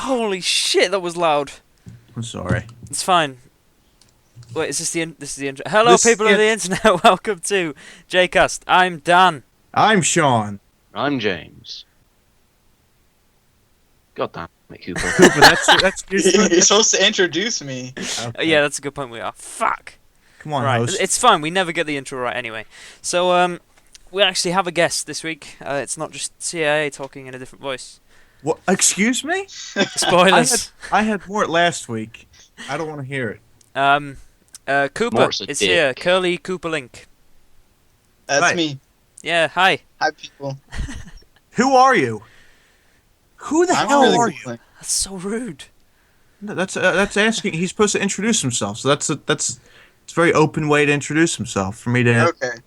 Holy shit, that was loud. I'm sorry. It's fine. Wait, is this is the intro? Hello, This people of the internet. Welcome to Jcast. I'm Dan. I'm Sean. I'm James. God damn it, Cooper. Cooper, that's You're supposed to introduce me. okay. Yeah, that's a good point. We are. Fuck. Come on, Right, host. it's fine. We never get the intro right anyway. So, we actually have a guest this week. It's not just CIA talking in a different voice. What? Excuse me? Spoilers. I had more last week. I don't want to hear it. Cooper Morse a is dick. here. Curly Cooper Link. That's Right. me. Yeah, hi. Hi, people. Who are you? Who the I'm hell really are good you? playing. That's so rude. No, that's asking. He's supposed to introduce himself. So it's a very open way to introduce himself for me to Okay.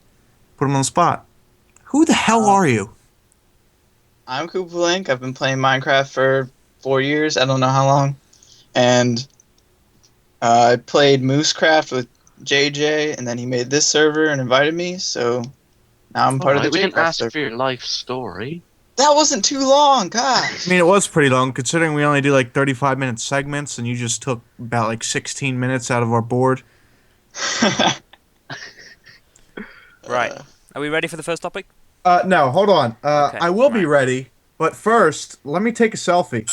put him on the spot. Who the hell are you? I'm Koopa Link. I've been playing Minecraft for 4 years. I don't know how long. And I played Moosecraft with JJ, and then he made this server and invited me, so now I'm part of the we didn't Jcraft ask for server. your life story. That wasn't too long, gosh. I mean, it was pretty long considering we only do like 35-minute segments, and you just took about like 16 minutes out of our board. Right. Are we ready for the first topic? No, hold on. Okay, I will be right. ready, but first, let me take a selfie.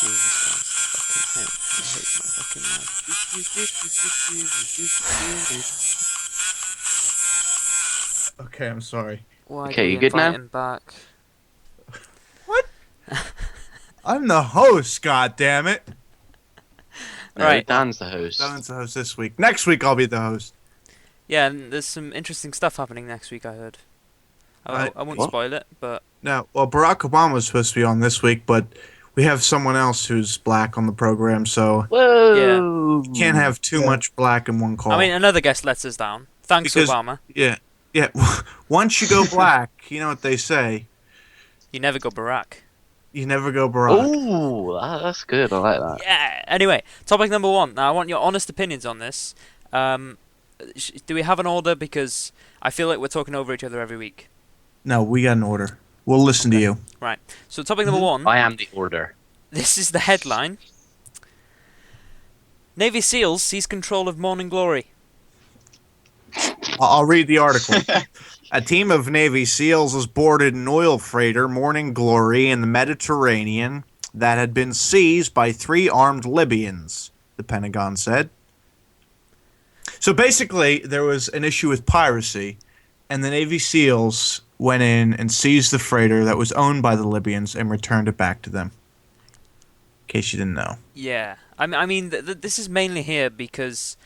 Okay, I'm sorry. Why Okay, do we you good now? invite him back? What? I'm the host, god damn it. No, Right. Dan's the host. Don's the host this week. Next week I'll be the host. Yeah, and there's some interesting stuff happening next week, I heard. I won't What? spoil it, but Now, well, Barack Obama was supposed to be on this week, but we have someone else who's black on the program, so Whoa! you can't have too Yeah. much black in one call. I mean, another guest lets us down. Thanks, Because- Obama. yeah. Once you go black, you know what they say. You never go Barack. You never go Barack. Ooh, that's good. I like that. Yeah. Anyway, topic number one. Now, I want your honest opinions on this. Do we have an order? Because I feel like we're talking over each other every week. No, we got an order. We'll listen to you. Right. So, topic number one. I am the order. This is the headline. Navy SEALs seize control of Morning Glory. I'll read the article. A team of Navy SEALs has boarded an oil freighter, Morning Glory, in the Mediterranean that had been seized by 3 armed Libyans, the Pentagon said. So basically, there was an issue with piracy, and the Navy SEALs went in and seized the freighter that was owned by the Libyans and returned it back to them. In case you didn't know. Yeah. I mean, this is mainly here because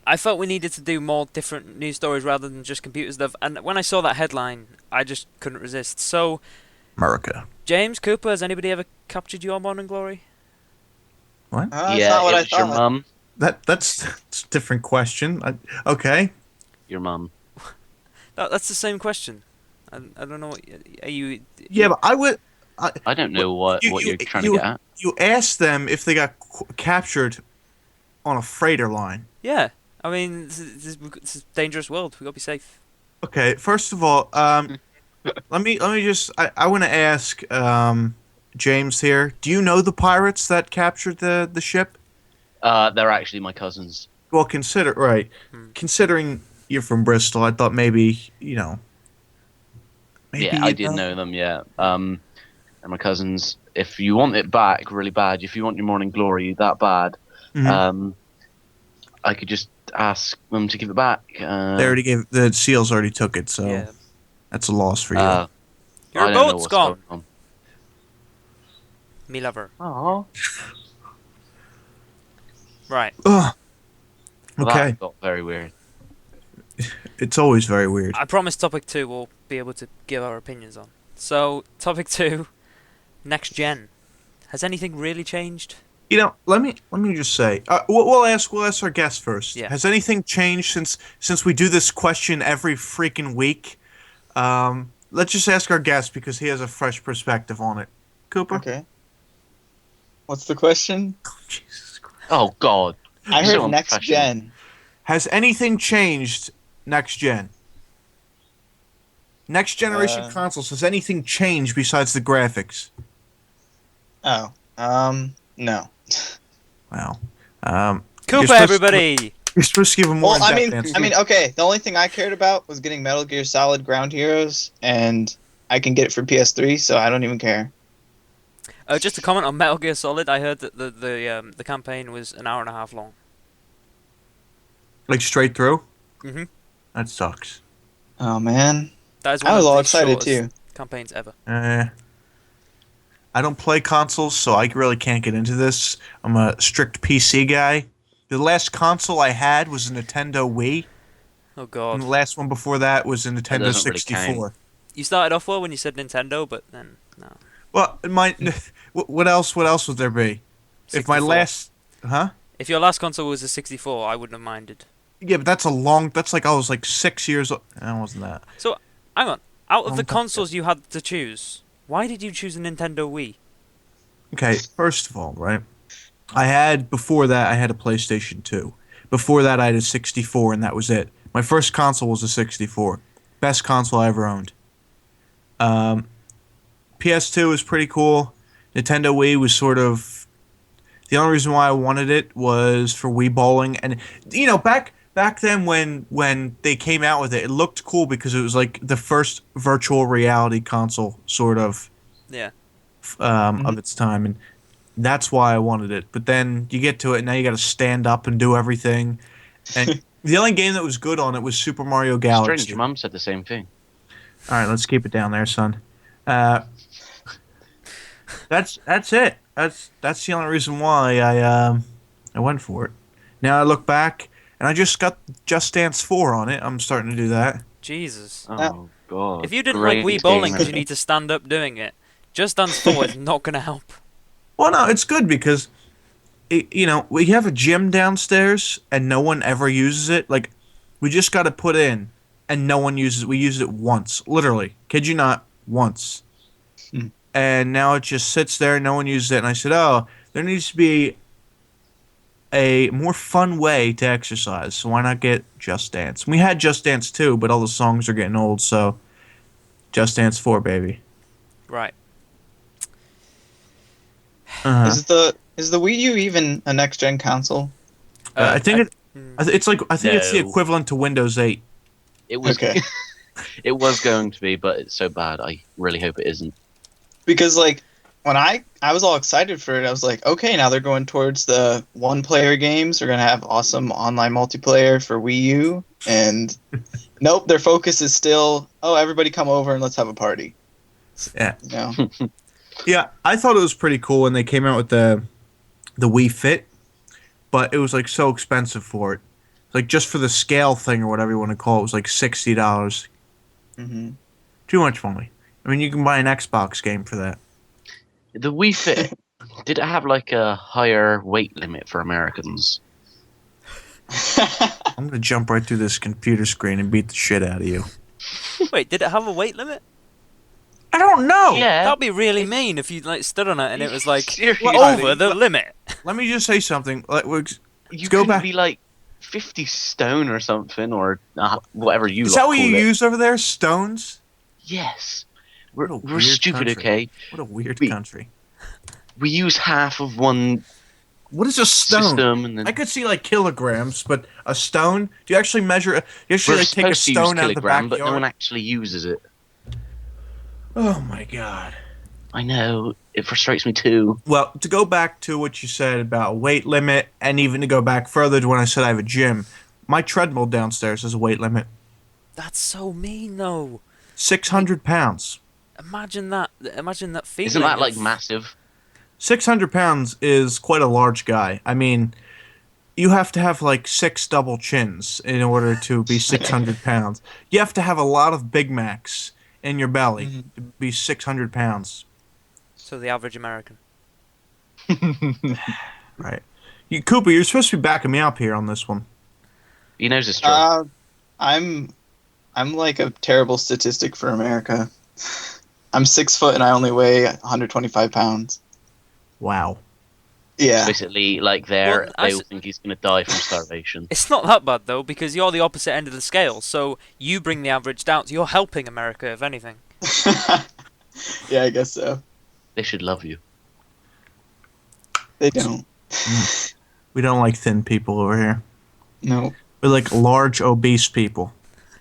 I felt we needed to do more different news stories rather than just computer stuff. And when I saw that headline, I just couldn't resist. So, America. James, Cooper, has anybody ever captured you on Morning Glory? What? That's yeah, not what it I was your thought. mum. That's a different question. Okay. Your mum. That's the same question. I don't know. Are you? Yeah, but I would... I don't know what you're trying to get at. You asked them if they got captured on a freighter line. Yeah. I mean, this is a dangerous world. We gotta be safe. Okay, first of all, let me just I want to ask James here. Do you know the pirates that captured the ship? They're actually my cousins. Well, considering you're from Bristol, I thought maybe maybe Yeah, I did know them. Yeah. And my cousins. If you want it back really bad, if you want your Morning Glory that bad, Mhm. I could just ask them to give it back. They already gave the SEALs already took it, so Yeah. that's a loss for you. Your Your boat's gone. On. Me lover. Aww. Right. Ugh. Well, Okay, that got very weird. it's always very weird. I promise topic 2 we'll be able to give our opinions on. So, topic 2, next gen. Has anything really changed? You know, let me just say, we'll ask our guest first. Yeah. Has anything changed since we do this question every freaking week? Let's just ask our guest because he has a fresh perspective on it. Cooper. Okay. What's the question? Jesus Christ. Oh God. I So heard next unprofessional. gen. Has anything changed next gen? Next generation consoles. Has anything changed besides the graphics? Oh. No. Wow. Cooper, everybody. You're supposed to give him more Well, in-depth answer. okay. The only thing I cared about was getting Metal Gear Solid Ground Heroes, and I can get it for PS3, so I don't even care. Just to comment on Metal Gear Solid, I heard that the campaign was an hour and a half long. Like straight through? Mm-hmm. That sucks. Oh man, That is one I was of all the excited shortest too. campaigns ever. I don't play consoles, so I really can't get into this. I'm a strict PC guy. The last console I had was a Nintendo Wii, Oh and God. the last one before that was a Nintendo doesn't really 64. You started off well when you said Nintendo, but then no. Well, what else? What else would there be? If my 64. last, huh? If your last console was a 64, I wouldn't have minded. Yeah, but that's like I was like 6 years old. I wasn't that. So, hang on. Out of Long the time ago. consoles you had to choose, why did you choose a Nintendo Wii? Okay, first of all, right? Before that I had a PlayStation 2. Before that I had a 64 and that was it. My first console was a 64. Best console I ever owned. PS2 was pretty cool. Nintendo Wii was sort of the only reason why I wanted it was for Wii bowling, and back then when they came out with it, it looked cool because it was like the first virtual reality console sort of Yeah. of its time, and that's why I wanted it. But then you get to it, and now you got to stand up and do everything. And the only game that was good on it was Super Mario Galaxy. Strange, your mum said the same thing. All right, let's keep it down there, son. That's it. That's the only reason why I went for it. Now I look back, and I just got Just Dance 4 on it. I'm starting to do that. Jesus. Oh God. If you didn't Great like Wii bowling because game. you need to stand up doing it, Just Dance 4 is not going to help. Well, no, it's good because we have a gym downstairs, and no one ever uses it. Like, we just got to put in, and no one uses it. We used it once, literally. Kid you not, once. And now it just sits there, no one uses it. And I said, oh, there needs to be a more fun way to exercise, so why not get Just Dance? We had Just Dance 2, but all the songs are getting old, so Just Dance 4, baby. Right. Uh-huh. Is the Wii U even a next gen console? I think it's the No. equivalent to Windows 8. It was. Okay. It was going to be, but it's so bad. I really hope it isn't. Because like when I was all excited for it, I was like, okay, now they're going towards the one player games. They're gonna have awesome online multiplayer for Wii U, and nope, their focus is still, oh, everybody come over and let's have a party. Yeah. You know? Yeah, I thought it was pretty cool when they came out with the Wii Fit, but it was like so expensive for it. Like just for the scale thing or whatever you want to call it, was like $60. Mm-hmm. Too much money. I mean, you can buy an Xbox game for that. The Wii Fit, did it have like a higher weight limit for Americans? I'm gonna jump right through this computer screen and beat the shit out of you. Wait, did it have a weight limit? I don't know. Yeah. That'd be really mean if you like stood on it and it was like Seriously. over the limit. Let me just say something. You go could back. be like 50 stone or something, or whatever you Is lot that what call you it. use over there? Stones? Yes. What a We're weird stupid, country. okay? What a weird We- country. We use half of one What is a stone? system, and then I could see like kilograms, but a stone? Do you actually measure? You actually we're like take a supposed to use stone out of the kilogram, backyard? but no one actually uses it. Oh my god. I know. It frustrates me too. Well, to go back to what you said about weight limit, and even to go back further to when I said I have a gym, my treadmill downstairs has a weight limit. That's so mean, though. 600 pounds. Imagine that. Imagine that feeling. Isn't that like of- massive? 600 pounds is quite a large guy. I mean, you have to have like 6 double chins in order to be 600 pounds. You have to have a lot of Big Macs in your belly to be 600 pounds. So the average American. Right. Cooper, you're supposed to be backing me up here on this one. He knows it's true. I'm like a terrible statistic for America. I'm 6 foot and I only weigh 125 pounds. Wow. Yeah. Basically, like Well, they all think he's going to die from starvation. It's not that bad, though, because you're the opposite end of the scale, so you bring the average down. So you're helping America, if anything. Yeah, I guess so. They should love you. They don't. We don't like thin people over here. No. We like large, obese people.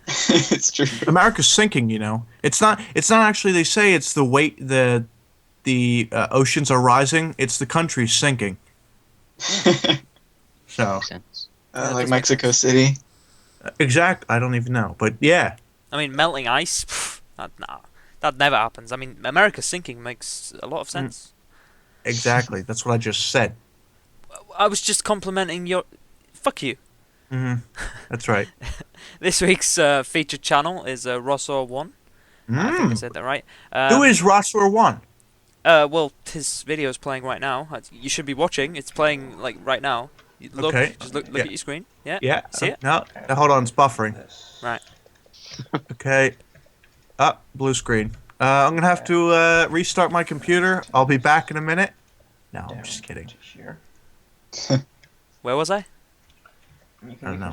It's true. America's sinking, you know. It's not. It's not actually. They say it's the weight. The oceans are rising. It's the country sinking. So Makes sense. Yeah, that Like does make Mexico sense. City. exact. I don't even know, but yeah. I mean, melting ice. That never happens. I mean, America sinking makes a lot of sense. Exactly. That's what I just said. I was just complimenting your. Fuck you. That's right. This week's featured channel is Rossor1. I think I said that right. Who is Rossor One? Well, his video is playing right now. You should be watching. It's playing like right now. Look, Okay. just look Yeah. at your screen. Yeah. Yeah. See it? No, hold on. It's buffering. Right. Okay. Up, blue screen. I'm gonna have to restart my computer. I'll be back in a minute. No, I'm just kidding. Where was I? I don't know.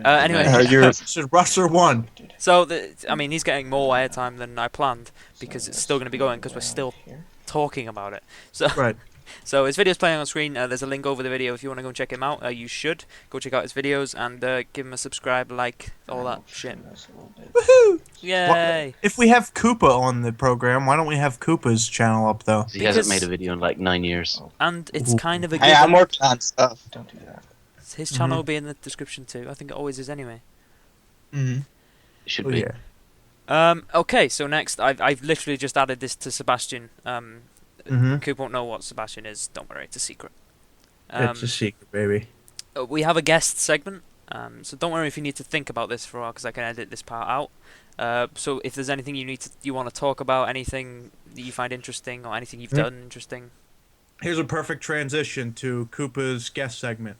Anyway, This is Rossor One. so I mean, he's getting more airtime than I planned because it's still going to be going because we're still talking about it. So, Right. so his video's playing on screen. There's a link over the video if you want to go and check him out. You should go check out his videos and give him a subscribe, like, all that shit. Woohoo! Yay! If we have Koopa on the program, why don't we have Koopa's channel up though? He hasn't Because- made a video in like 9 years. And it's kind of a Hey, I'm given. working on stuff. His channel will be in the description too. I think it always is anyway. Mm-hmm. It should Oh, be. yeah. Okay, so next, I've literally just added this to Sebastian. Coop won't know what Sebastian is. Don't worry, it's a secret. It's a secret, baby. We have a guest segment, so don't worry if you need to think about this for a while, because I can edit this part out. So if there's anything you want to talk about, anything that you find interesting, or anything you've done interesting. Here's a perfect transition to Koopa's guest segment.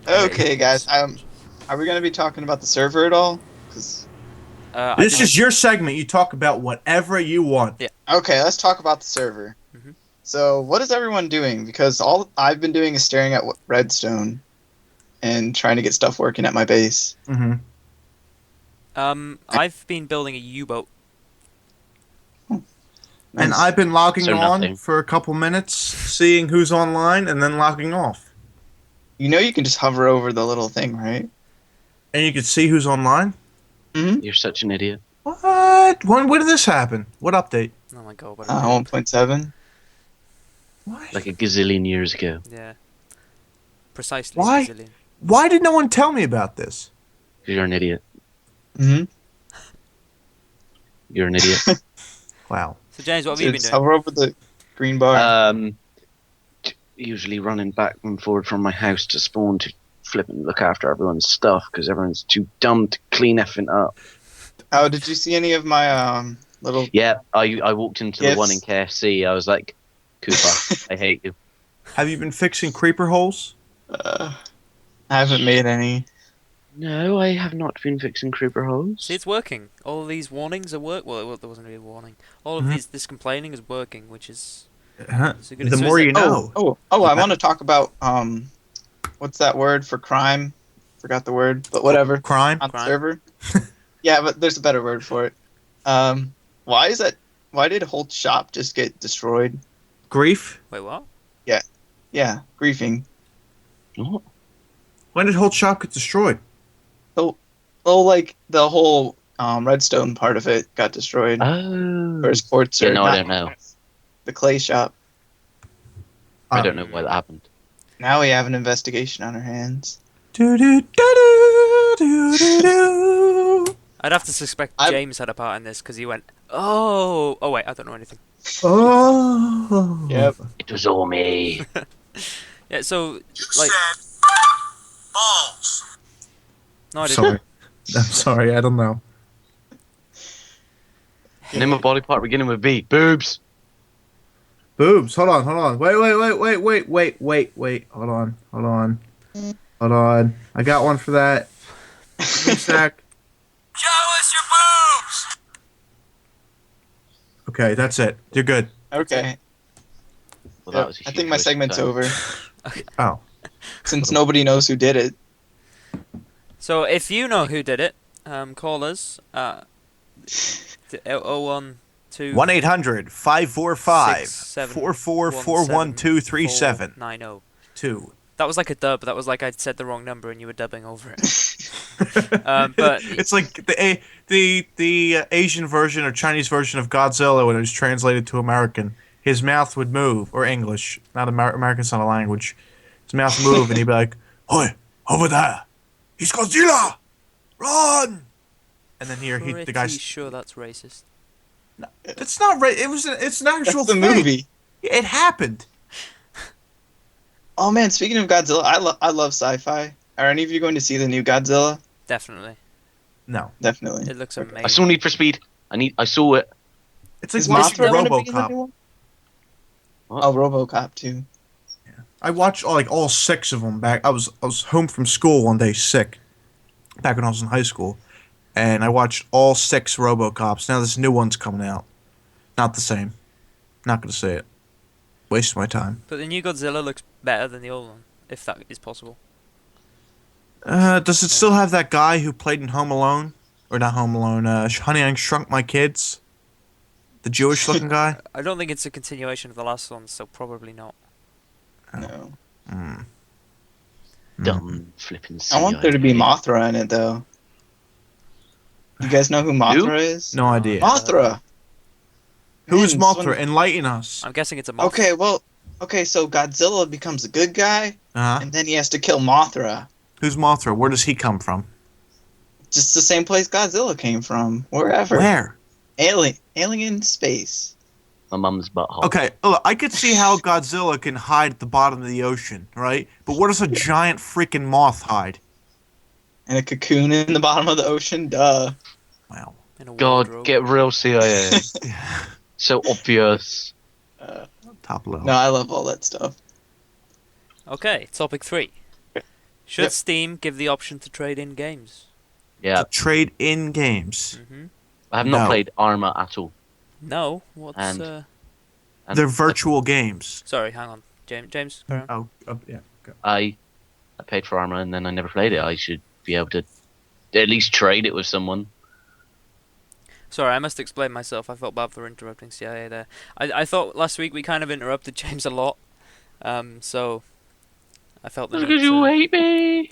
Okay, guys. Are we gonna be talking about the server at all? 'Cause- This is your segment. You talk about whatever you want. Yeah. okay, let's talk about the server. Mhm. So, what is everyone doing? Because all I've been doing is staring at redstone and trying to get stuff working at my base. Mm-hmm. I've been building a U-boat. And Nice. I've been logging So on nothing. for a couple minutes, seeing who's online, and then logging off. You know, you can just hover over the little thing, right? And you can see who's online. You're such an idiot. What? When did this happen? What update? Oh my god! What 1.7. What? Like a gazillion years ago. yeah. Precisely. Why? Brazilian. Why did no one tell me about this? 'Cause you're an idiot. Mm-hmm. You're an idiot. Wow. So James, what have you been Just doing? hover over the green bar. Usually running back and forward from my house to spawn to flip and look after everyone's stuff because everyone's too dumb to clean effing up. Oh, did you see any of my little? Yeah, I walked into the Yes. one in KFC. I was like, Cooper, I hate you. Have you been fixing creeper holes? I haven't made any. No, I have not been fixing creeper holes. See, it's working. All of these warnings are work. Well, there wasn't really a warning. All of this complaining is working, which is Huh? so good. The So more is you it- know. I want to talk about what's that word for crime? Forgot the word, but whatever. Crime? On the Crime. server. Yeah, but there's a better word for it. Why is that? Why did Holt's shop just get destroyed? Grief? Wait, what? Yeah, griefing. What? When did Holt Shop get destroyed? Oh, like the whole redstone part of it got destroyed. Oh. Or his quartz. Yeah, or no, I not don't know. quartz, The clay shop. I don't know why that happened. Now we have an investigation on our hands. Do do do do do do do. I'd have to suspect I'm- James had a part in this because he went, "Oh, oh wait, I don't know anything." Oh. Yep. It was all me. Yeah, so like, balls. no, I didn't. Sorry. I'm sorry. I don't know. Name a body part beginning with B. Boobs. Boobs. Hold on. Hold on. Wait. Hold on. Hold on. I got one for that. Give me a sec. Show us your boobs. Okay, that's it. You're good. Okay. Well, that was a I huge think my waste of segment's time. over. Oh. Since nobody knows who did it. So if you know who did it, call us at 012 1-800-545-4441237. 2. That was like a dub. That was like I'd said the wrong number and you were dubbing over it. But It's like the Asian version or Chinese version of Godzilla when it was translated to American. His mouth would move, or English, not American's not a language. His mouth would move, and he'd be like, "Oi, over there, he's Godzilla, run!" And then the pretty guy. sure that's racist. It's not right. It's an actual That's the thing. movie. It happened. Oh man, speaking of Godzilla, I love sci-fi. Are any of you going to see the new Godzilla? Definitely. No, Definitely. It looks amazing. I saw Need for Speed. I saw it. it's like Is watching Mothra going to be in the RoboCop. new one? What? Oh, RoboCop too. I watched all 6 of them back. I was home from school one day sick, back when I was in high school, and I watched all 6 RoboCops. Now this new one's coming out. Not the same. Not gonna say it. Waste my time. But the new Godzilla looks better than the old one, if that is possible. Does it still have that guy who played in Home Alone? Or not Home Alone, Honey, I Shrunk My Kids? The Jewish-looking guy? I don't think it's a continuation of the last one, so probably not. No. Mm. Dumb flipping. I want there to be Mothra in it though. You guys know who Mothra is? No idea. Mothra. Who's Man, Mothra? Enlighten us. I'm guessing it's a moth. Okay, so Godzilla becomes a good guy, Uh-huh. and then he has to kill Mothra. Who's Mothra? Where does he come from? Just the same place Godzilla came from. Wherever. Where? Alien space. My mum's butthole. Okay, look, I could see how Godzilla can hide at the bottom of the ocean, right? But where does a giant freaking moth hide? And a cocoon in the bottom of the ocean. Duh. Wow. In a God, wardrobe. get real CIA. So obvious. Top level. No, I love all that stuff. Okay, topic 3. Should Yep. Steam give the option to trade in games? Yeah, To trade in games. I have not No. played Arma at all. No. What's And- And They're virtual games. Sorry, hang on. James, carry on. Yeah. Go. I paid for Arma and then I never played it. I should be able to at least trade it with someone. Sorry, I must explain myself. I felt bad for interrupting CIA there. I thought last week we kind of interrupted James a lot. So I felt that. Because you hate me.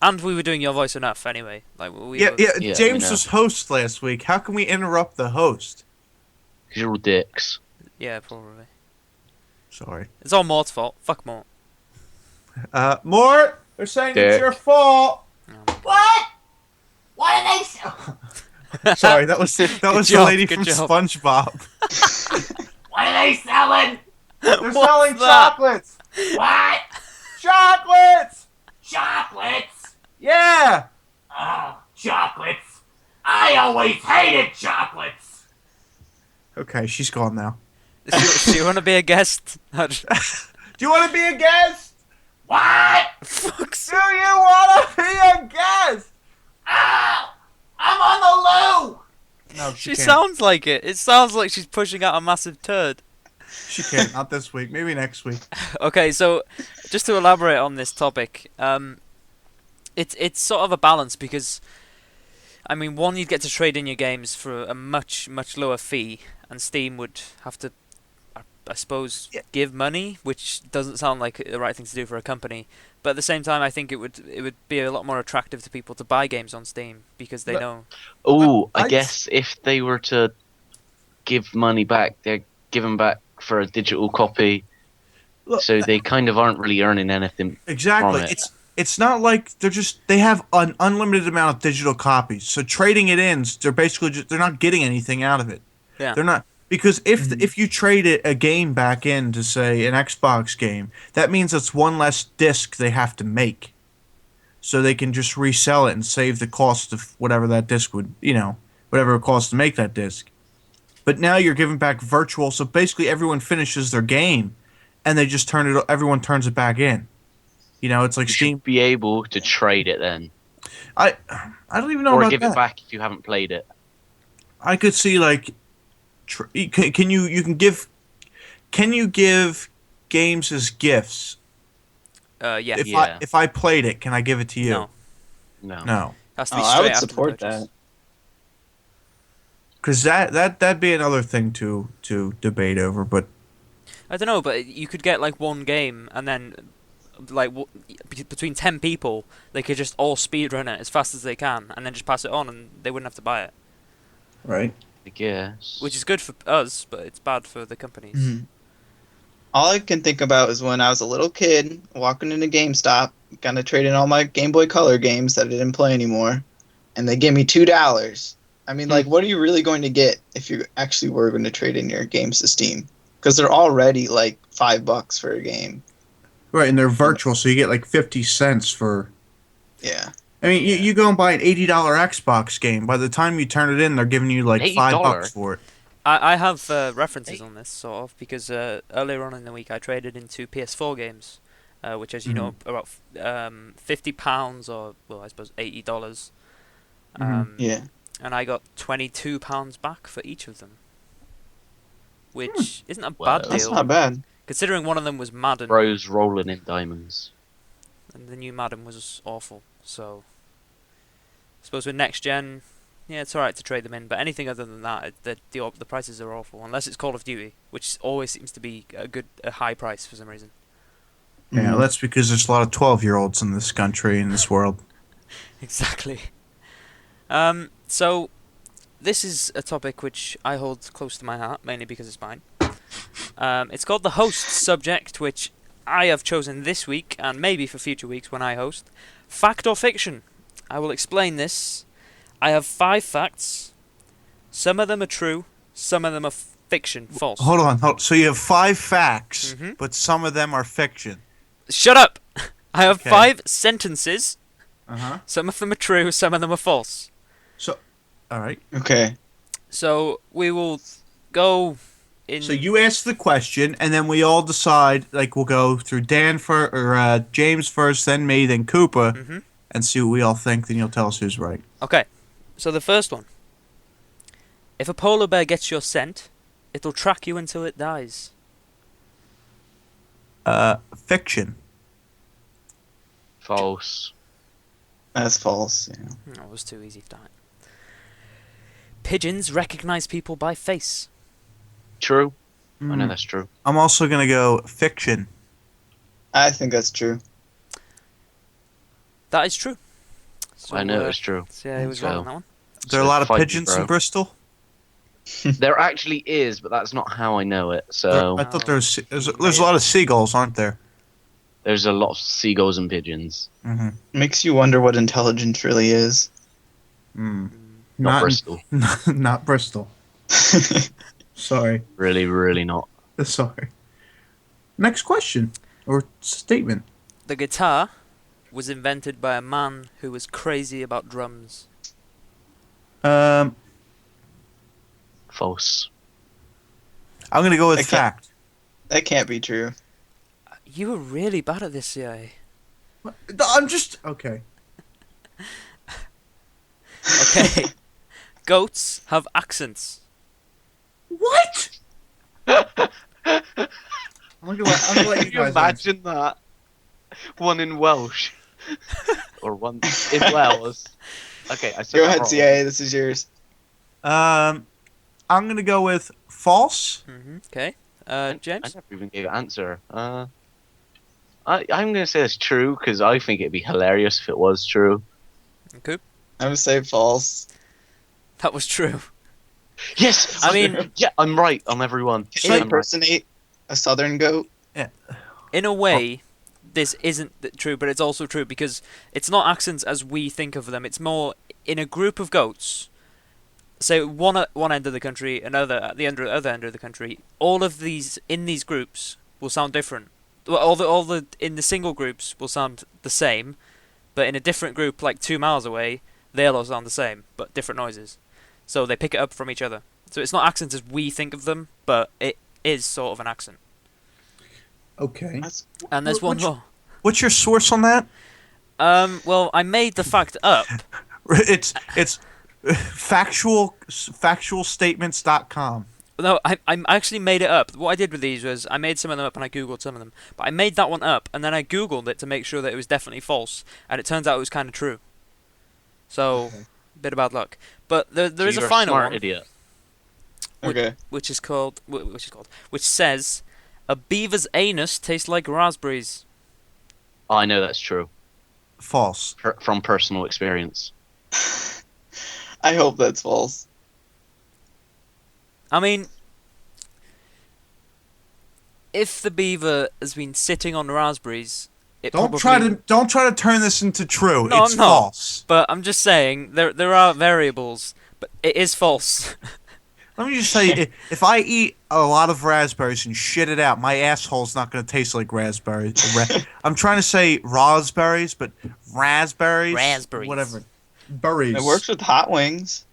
And we were doing your voice enough anyway. Like Yeah, were, Yeah, James we know. was host last week. How can we interrupt the host? Because you're all dicks. Yeah, probably. Sorry. It's all Mort's fault. Fuck Mort. Mort, they're saying it's Dick. your fault. What? What did they say? Sorry, that was the job, lady good from job. SpongeBob. What are they selling? They're What's selling that? chocolates. What? Chocolates. Chocolates? Yeah. Oh, chocolates. I always hated chocolates. Okay, she's gone now. Do you want to be a guest? Do you want to be a guest? What? Fuck's Do you want to be a guest? Oh, I'm on the loo. No, She can't. sounds like it. It sounds like she's pushing out a massive turd. She can't. Not this week. Maybe next week. Okay, so just to elaborate on this topic, it's sort of a balance because, I mean, one, you'd get to trade in your games for a much lower fee, and Steam would have to, I suppose, Yeah. give money, which doesn't sound like the right thing to do for a company. But at the same time, I think it would be a lot more attractive to people to buy games on Steam because they But- know. Oh, I I- guess if they were to give money back, they're given back for a digital copy. Look, So they kind of aren't really earning anything. exactly. from it. It's not like they have an unlimited amount of digital copies. So trading it in, they're basically they're not getting anything out of it. Yeah. They're not, because if you trade a game back in to say an Xbox game, that means it's one less disc they have to make. So they can just resell it and save the cost of whatever that disc would, whatever it costs to make that disc. But now you're giving back virtual, so basically everyone finishes their game, and they just everyone turns it back in. It's like You Steam. should be able to trade it then, I don't even know or about give that. it back if you haven't played it. I could see like, can you give games as gifts? Yeah. If Yeah. I played it, can I give it to you? No. No. No. Has to be Oh, straight I would after the support purchase. that. Because that'd be another thing to debate over. But I don't know, but you could get like one game, and then like between 10 people, they could just all speedrun it as fast as they can, and then just pass it on, and they wouldn't have to buy it. right. I guess. Which is good for us, but it's bad for the companies. Mhm. All I can think about is when I was a little kid walking into GameStop, gonna trade in all my Game Boy Color games that I didn't play anymore, and they give me $2. I mean, like, what are you really going to get if you actually were going to trade in your games to Steam? Because they're already like $5 for a game. Right, and they're virtual, so you get like 50 cents for. Yeah. I mean, you go and buy an $80 Xbox game. By the time you turn it in, they're giving you like $5 $80? for it. I have references on this, sort of, because earlier on in the week I traded into PS4 games, which, as you know, are about £50 or, well, I suppose $80. Yeah. And I got £22 back for each of them, which isn't a Wow. bad That's deal, not bad. considering one of them was Madden, Bros rolling in diamonds. and the new Madden was awful. So, I suppose with next gen, yeah, it's alright to trade them in, but anything other than that, the prices are awful. Unless it's Call of Duty, which always seems to be a high price for some reason. Yeah, Mhm. that's because there's a lot of 12-year-olds in this country, in this world. Exactly. So this is a topic which I hold close to my heart, mainly because it's mine. It's called the host subject, which I have chosen this week, and maybe for future weeks when I host. Fact or fiction? I will explain this. I have 5 facts. Some of them are true, some of them are fiction, false. Hold on. So you have 5 facts, Mhm. but some of them are fiction. Shut up! I have Okay. 5 sentences. Uh-huh. Some of them are true, some of them are false. So, all right. Okay. So we will go in. So you ask the question, and then we all decide. Like we'll go through Dan or James first, then me, then Koopa, Mhm. and see what we all think. Then you'll tell us who's right. Okay, so the first one. If a polar bear gets your scent, it'll track you until it dies. Fiction. False. That's false. Yeah. That was too easy for that. Pigeons recognize people by face. True. I know Hmm. that's true. I'm also gonna go fiction. I think that's true. That is true. So, I know it's true. so yeah, he was So- wrong on that one. There are a So lot of fight me, pigeons bro. in Bristol. There actually is, but that's not how I know it. So I thought there's a lot of seagulls, aren't there? there's a lot of seagulls and pigeons. Mm-hmm. Makes you wonder what intelligence really is. Mm. Not Bristol. Not Bristol. Sorry. Really, really not. Sorry. Next question or statement. The guitar was invented by a man who was crazy about drums. False. I'm gonna go with I can't- fact. That can't be true. You were really bad at this, CIA. I'm just okay. Okay. Goats have accents. What? I'm gonna let you Can you guys answer. imagine that? One in Welsh. Or one in Wales. Okay, I said Go that ahead, wrong. CIA. This is yours. I'm gonna go with false. Okay. I James? never even gave an answer. I'm going to say it's true because I think it'd be hilarious if it was true. Coop? I'm gonna say false. That was true. Yes! I mean- yeah, I'm right on everyone. Can you I'm right. impersonate a southern goat? In a way, this isn't true, but it's also true because it's not accents as we think of them. It's more in a group of goats. Say one at one end of the country, another at the other end of the country. All of these in these groups will sound different. Well, all the in the single groups will sound the same, but in a different group, like 2 miles away, they'll all sound the same, but different noises. So they pick it up from each other. So it's not accents as we think of them, but it is sort of an accent. Okay. That's And there's one more. What's your source on that? Well, I made the fact up. It's factualstatements.com. No, I actually made it up. What I did with these was I made some of them up and I googled some of them. But I made that one up and then I googled it to make sure that it was definitely false, and it turns out it was kind of true. So, bit of bad luck. But there So is a you're final smart one, idiot. Okay. which says, a beaver's anus tastes like raspberries. Oh, I know that's true False. from personal experience. I hope that's false. I mean, if the beaver has been sitting on raspberries, it Don't probably... try to turn this into true. No, It's I'm not. false. But I'm just saying, there are variables, but it is false. Let me just say, if I eat a lot of raspberries and shit it out, my asshole's not going to taste like raspberries. I'm trying to say raspberries, but raspberries, Raspberries. whatever, berries. It works with hot wings.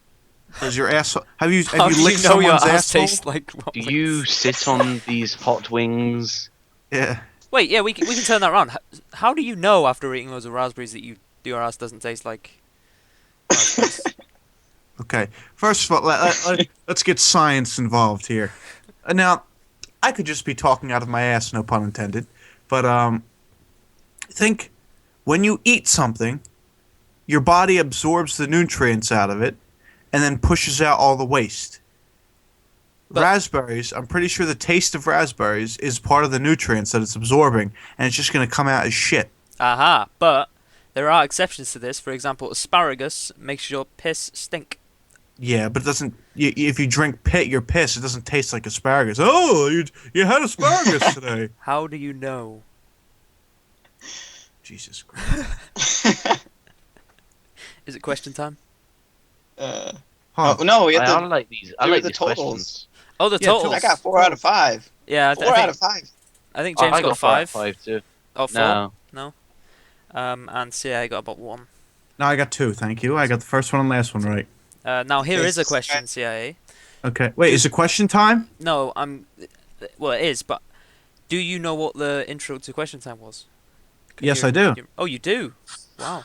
Does your asshole? Have you How do you licked know your someone's ass asshole? tastes like Do raspberries? you sit on these hot wings? Yeah. Wait, yeah, we can turn that around. How do you know after eating loads of raspberries that your ass doesn't taste like raspberries? Okay. First of all, let's get science involved here. Now, I could just be talking out of my ass, no pun intended, but think when you eat something, your body absorbs the nutrients out of it and then pushes out all the waste. But- Raspberries, I'm pretty sure the taste of raspberries is part of the nutrients that it's absorbing, and it's just going to come out as shit. Aha, but there are exceptions to this. For example, asparagus makes your piss stink. Yeah, but it doesn't. If you drink your piss, it doesn't taste like asparagus. Oh, you had asparagus today. How do you know? Jesus Christ. Is it question time? Huh. Oh, no, we have I to. like these. I do like the these totals. questions. Oh, the Yeah, totals. I got 4 out of 5. Yeah, I 4 think, out of 5. I think Oh, James I got a four out of 5. 5 too. Oh, 4? No. And CIA got about 1. No, I got 2. Thank you. I got the first one and last one right. Now here is a Yes. question, CIA. Okay. Wait, is it question time? No, well, it is, but do you know what the intro to question time was? Yes, I do. Oh, you do? Wow.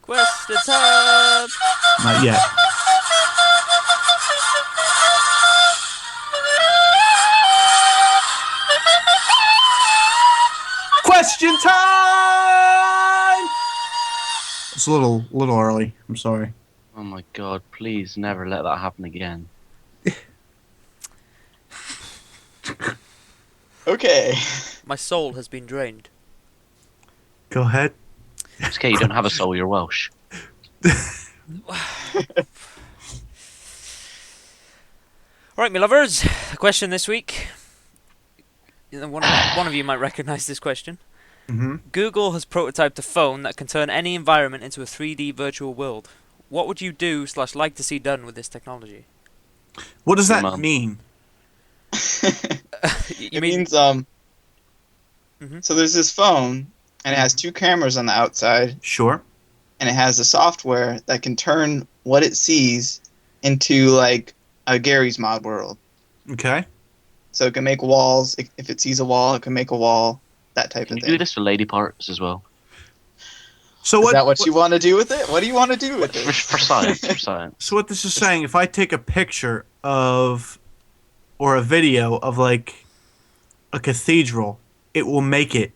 Question time! Not yet. Question time! It's a little early. I'm sorry. Oh my god, please never let that happen again. Okay. My soul has been drained. Go ahead. It's okay, you don't have a soul, you're Welsh. Alright, my lovers, a question this week. One of you might recognise this question. Mm-hmm. Google has prototyped a phone that can turn any environment into a 3D virtual world. What would you do / like to see done with this technology? What does Your that mum. mean? You It mean means Mhm. So there's this phone, and it has 2 cameras on the outside, Sure. and it has a software that can turn what it sees into like a Gary's Mod world. Okay. So it can make walls. If it sees a wall, it can make a wall. That type Can of you thing. do this for lady parts as well? So Is that what you want to do with it? What do you want to do with For, it? for science, for science. So what this is saying, if I take a picture of or a video of like a cathedral, it will make it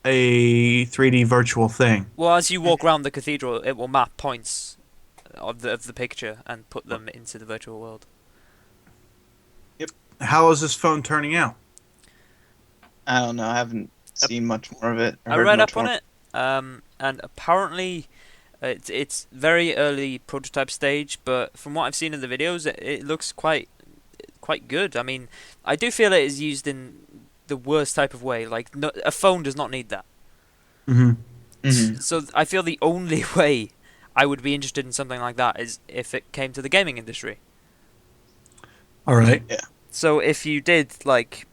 a 3D virtual thing. well, as you walk around the cathedral, it will map points of the picture and put them into the virtual world. How is this phone turning out? I don't know. I haven't seen much more of it. or I heard read much up on more. it, and apparently it's very early prototype stage, but from what I've seen in the videos, it looks quite good. I mean, I do feel it is used in the worst type of way. Like, no, a phone does not need that. Mm-hmm. Mhm. So I feel the only way I would be interested in something like that is if it came to the gaming industry. All right. So if you did like,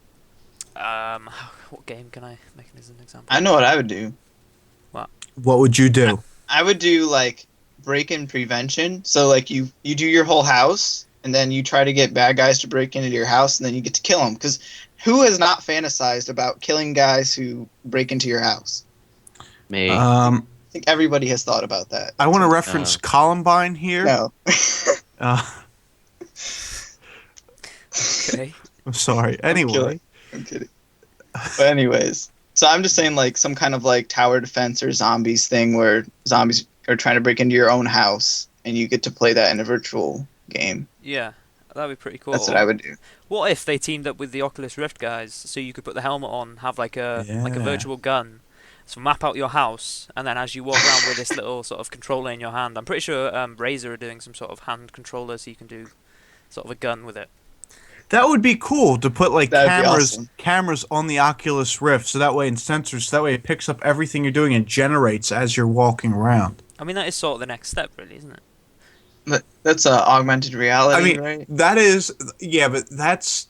what game can I make as an example? I know what I would do. What would you do? I would do like break-in prevention. So like you do your whole house, and then you try to get bad guys to break into your house, and then you get to kill them. Because who has not fantasized about killing guys who break into your house? Me. I think everybody has thought about that. I want to reference Columbine here. No. Okay. I'm sorry. I'm Anyway, kidding. But anyways, So I'm just saying, like, some kind of, like, tower defense or zombies thing where zombies are trying to break into your own house, and you get to play that in a virtual game. Yeah, that'd be pretty cool. That's what I would do. What if they teamed up with the Oculus Rift guys, so you could put the helmet on, have like a virtual gun, so map out your house, and then as you walk around with this little sort of controller in your hand, I'm pretty sure Razer are doing some sort of hand controller, so you can do sort of a gun with it. That would be cool to put like That'd be cameras awesome. cameras on the Oculus Rift, so that way and sensors, so that way it picks up everything you're doing and generates as you're walking around. I mean, that is sort of the next step, really, isn't it? But that's augmented reality, I mean, right? that is, yeah, but that's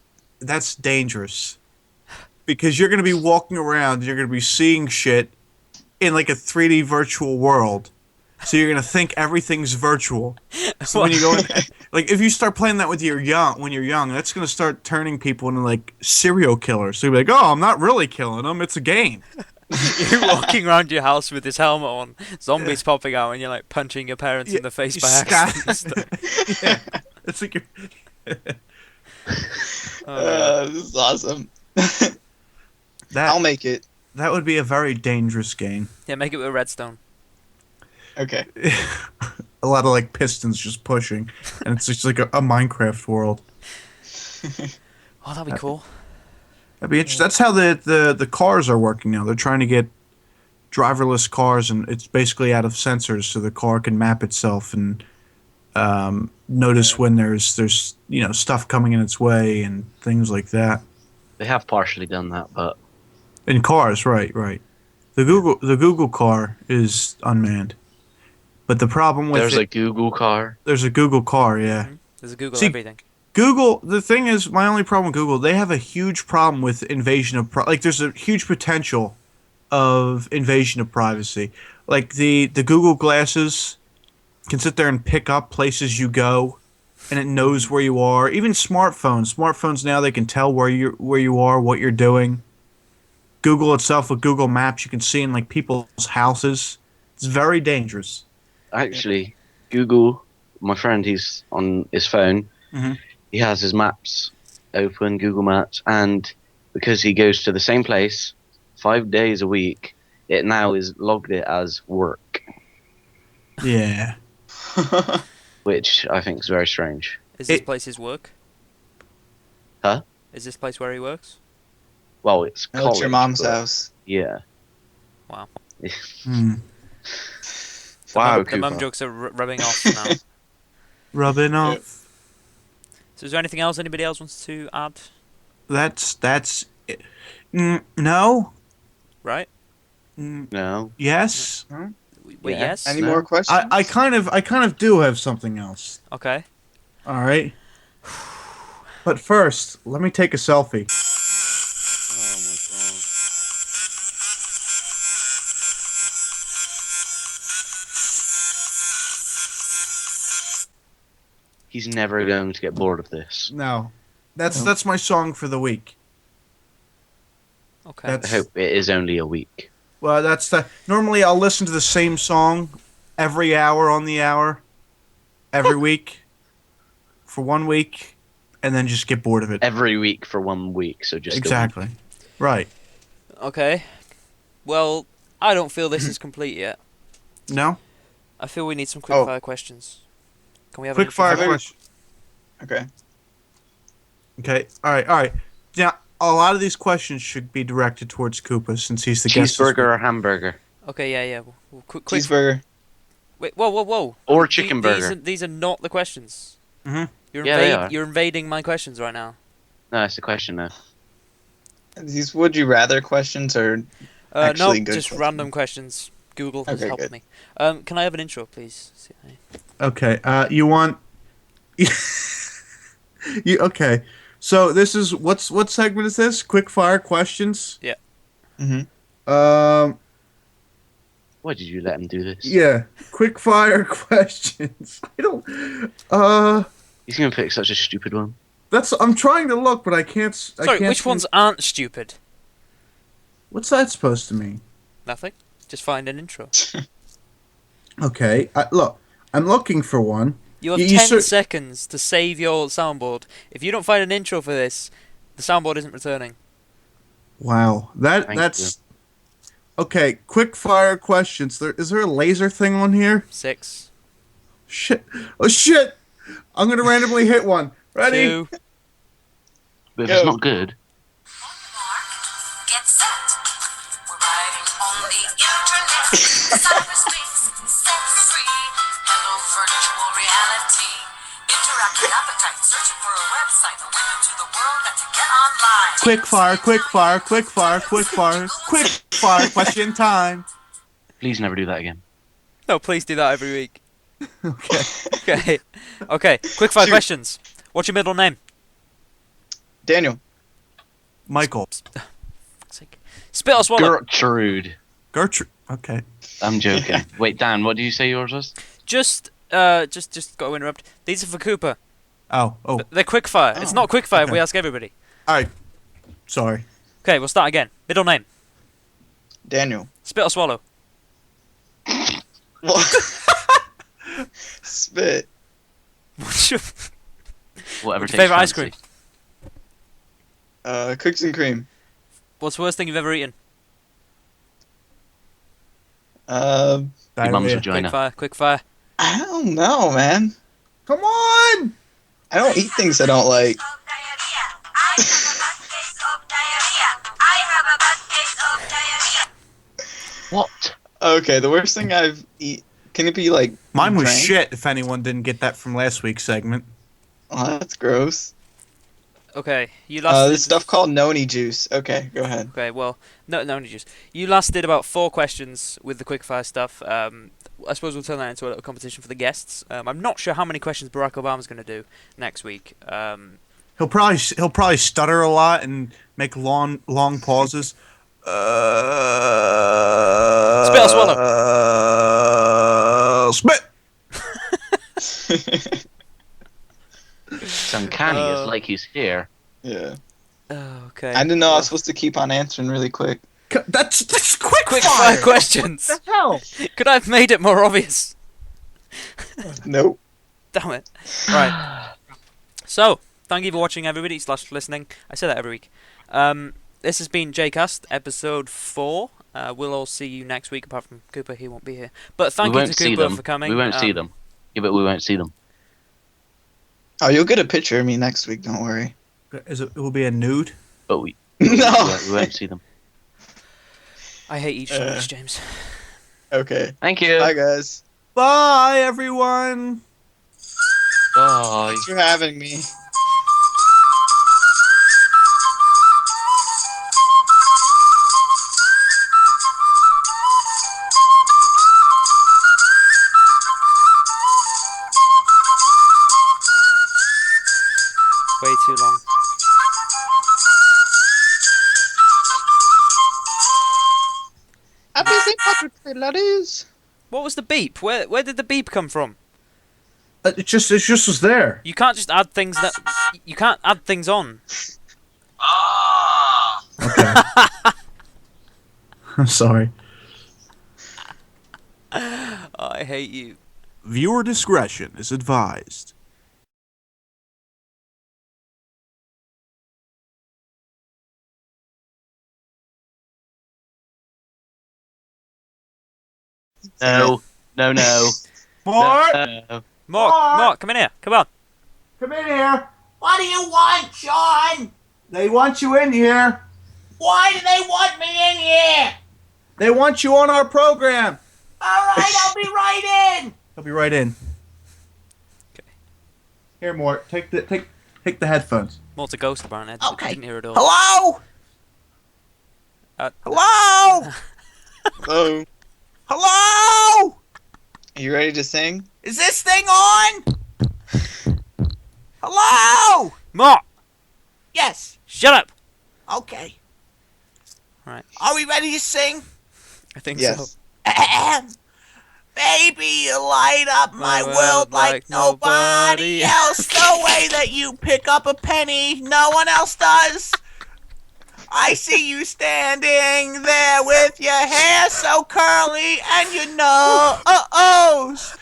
dangerous because you're going to be walking around and you're going to be seeing shit in like a 3D virtual world. So you're going to think everything's virtual. So when you go in, like if you start playing that with when you're young, that's going to start turning people into like serial killers. So you're like, "Oh, I'm not really killing them. It's a game." You're walking around your house with this helmet on, zombies popping out, and you're like punching your parents in the face by accident. And stuff. Yeah. It's like you're This is awesome. that I'll make it. that would be a very dangerous game. Yeah, make it with a redstone. Okay. A lot of like pistons just pushing, and it's just like a Minecraft world. Oh, that'd be cool. That'd be interesting. That's how the cars are working now. They're trying to get driverless cars, and it's basically out of sensors, so the car can map itself and notice when there's stuff coming in its way and things like that. They have partially done that, but In cars, right. The Google car is unmanned, but the problem with there's a Google car. there's a Google car, yeah. There's a Google See, everything. Google, the thing is, my only problem with Google, they have a huge problem with invasion of like there's a huge potential of invasion of privacy. Like the Google glasses can sit there and pick up places you go, and it knows where you are. Even smartphones now they can tell where you are, what you're doing. Google itself with Google Maps, you can see in like people's houses. It's very dangerous. Actually, Google, my friend, he's on his phone. Mhm. He has his maps open, Google Maps, and because he goes to the same place 5 days a week, it now is logged it as work, Yeah. which I think is very strange. Is this place his work? Huh? Is this place where he works? Well, it's No, college. it's your mom's but house. Yeah. Wow. Hmm. Wow, The mum Cooper. jokes are rubbing off now. Rubbing off. So is there anything else anybody else wants to add? That's it. No. Right? No. Yes. Wait, Yeah. yes? Any No. more questions? I kind of do have something else. Okay. All right. But first, let me take a selfie. Oh my god. He's never going to get bored of this. No. That's my song for the week. Okay. I That's hope it is only a week. well, that's the normally I'll listen to the same song every hour on the hour every week for 1 week and then just get bored of it. Every week for 1 week, so just Exactly. Right. Okay. Well, I don't feel this is complete yet. No? I feel we need some quick-fire questions. Can we have Quick an fire intro? question. Okay. Okay. All right. Now, a lot of these questions should be directed towards Koopa since he's the guest. this Cheeseburger or hamburger? Okay, yeah. Quick. Cheeseburger. Wait, whoa. Or chicken burger. These are not the questions. Mhm. Yeah, they are. You're invading my questions right now. No, that's the question now. These would you rather questions or No, Actually good just question. random questions. Google has Okay, helped good. me. Can I have an intro, please? Okay. You want? Okay. So this is what segment is this? Quick fire questions. Mhm. Why did you let him do this? Yeah. Quick fire questions. I don't. He's gonna pick such a stupid one. I'm trying to look, but I can't. Sorry, which ones aren't stupid? What's that supposed to mean? Nothing. Just find an intro. Okay. Look, I'm looking for one. You have You 10 seconds to save your soundboard. If you don't find an intro for this, the soundboard isn't returning. Wow. Thank Okay, quick fire questions. Is there a laser thing on here? 6, Shit. Oh shit! I'm gonna randomly hit one. Ready? 2. But if Go. it's not good, Get set. We're riding on the internet. Cyberspace, set free. Hello, virtual reality. Interactive appetite, searching for a website, a window to the world that's to get online. Quick fire, quick fire, quick fire, quick fire, quick fire question time. please never do that again. No, please do that every week. Okay. Okay. Okay. Quick 5 Shoot. questions. What's your middle name? Daniel. Michael. Spit or swallow? Gertrude. Gertrude. Okay. I'm joking. Wait, Dan, what did you say yours was? Just got to interrupt. These are for Cooper. Oh. They're quick fire. It's not quick fire if Okay. we ask everybody. Alright. Sorry. Okay, we'll start again. Middle name. Daniel. Spit or swallow? What? Spit. What's your Whatever What's takes your favourite ice fancy. cream? Cookies and cream. What's the worst thing you've ever eaten? Your mum's Diarrhea. vagina. Quick fire. I don't know, man. Come on! I don't eat things I don't like. What? Okay, the worst thing I've eat. Can it be like? Mine was drank? shit, if anyone didn't get that from last week's segment. Oh, that's gross. Okay, you last. This stuff called noni juice. Okay, go ahead. Okay, well, no juice. You last did about 4 questions with the quickfire stuff. I suppose we'll turn that into a little competition for the guests. I'm not sure how many questions Barack Obama's going to do next week. He'll probably stutter a lot and make long pauses. Spit or swallow? Spit. It's uncanny. It's like he's here. Yeah. Okay. I didn't know I was supposed to keep on answering really quick. That's quick Quick fire fire questions. What the hell? Could I have made it more obvious? Nope. Damn it. Right. So, thank you for watching, everybody, / listening. I say that every week. This has been Jcast, episode 4. We'll all see you next week, apart from Cooper, he won't be here. But thank we you won't to see Cooper them. for coming. We won't see them. Yeah, but we won't see them. Oh, you'll get a picture of me next week. Don't worry. It will be a nude. But we No. won't see them. I hate each of these, James. Okay. Thank you. Bye, guys. Bye, everyone. Bye. Thanks for having me. Way too long. Happy St. Patrick's Day, laddies. What was the beep? Where did the beep come from? It just was there. You can't just add things that... You can't add things on. Okay. I'm sorry. I hate you. Viewer discretion is advised. No. No. Mark, No. Mark, come in here. Come on. come in here. What do you want, Sean? They want you in here. Why do they want me in here? They want you on our program. All right, I'll be right in. I'll be right in. Okay. Here, Mort. Take the headphones. More to ghost apparently. I Okay. didn't hear it all. Hello? Hello? Hello. Hello? Are you ready to sing? Is this thing on? Hello? Mark, Yes. shut up. Okay. Right. Are we ready to sing? I think Yes. Baby, you light up my My world world like like nobody nobody else. The way that you pick up a penny, no one else does. I see you standing there with your hair so curly and your nose.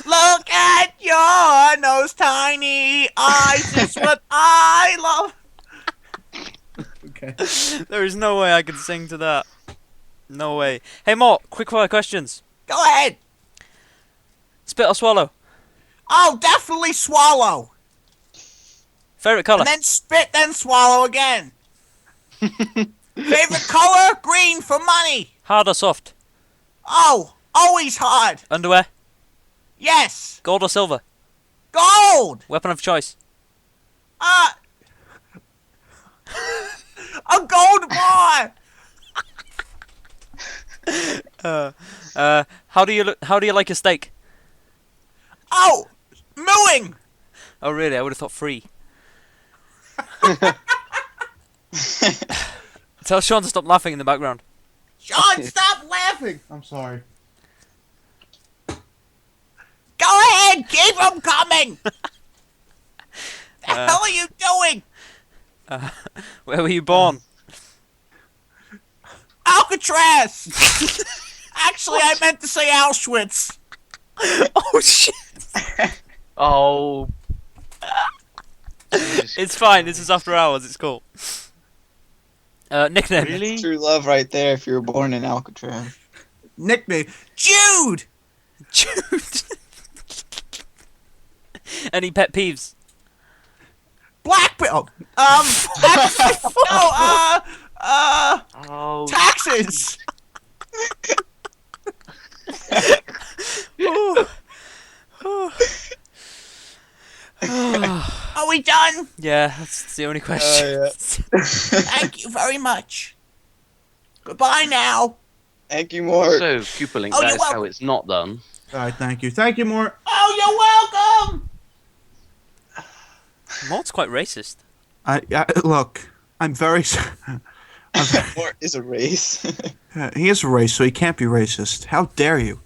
Look at your nose, tiny eyes. It's what I love. Okay. There is no way I could sing to that. No way. Hey, Mort, quick fire questions. Go ahead. Spit or swallow? Oh, definitely swallow. Favorite color? And then spit, then swallow again. Favorite color? Green for money. Hard or soft? Oh, always hard. Underwear? Yes. Gold or silver? Gold. Weapon of choice? A gold bar. How do you like a steak? Oh, mooing. Oh, really? I would have thought free. Tell Sean to stop laughing in the background. Sean, stop laughing. I'm sorry. Go ahead, keep them coming. The hell are you doing? Where were you born? Alcatraz. Actually, I meant to say Auschwitz. Oh shit! Oh. It's fine. This is after hours. It's cool. Nickname. Really? True love right there if you were born in Alcatraz. Nickname Jude. Jude. Any pet peeves? Black Bill. Actually, no. Oh. Taxes. Are we done? Yeah, that's the only question. yeah. Thank you very much. Goodbye now. Thank you, Mort. So, Cooperlink, Oh, that you're is how welcome. it's not done. All right, thank you. Thank you, Mort. Oh, you're welcome. Mort's quite racist. Look, I'm very. Mort is a race. He is a race, so he can't be racist. How dare you?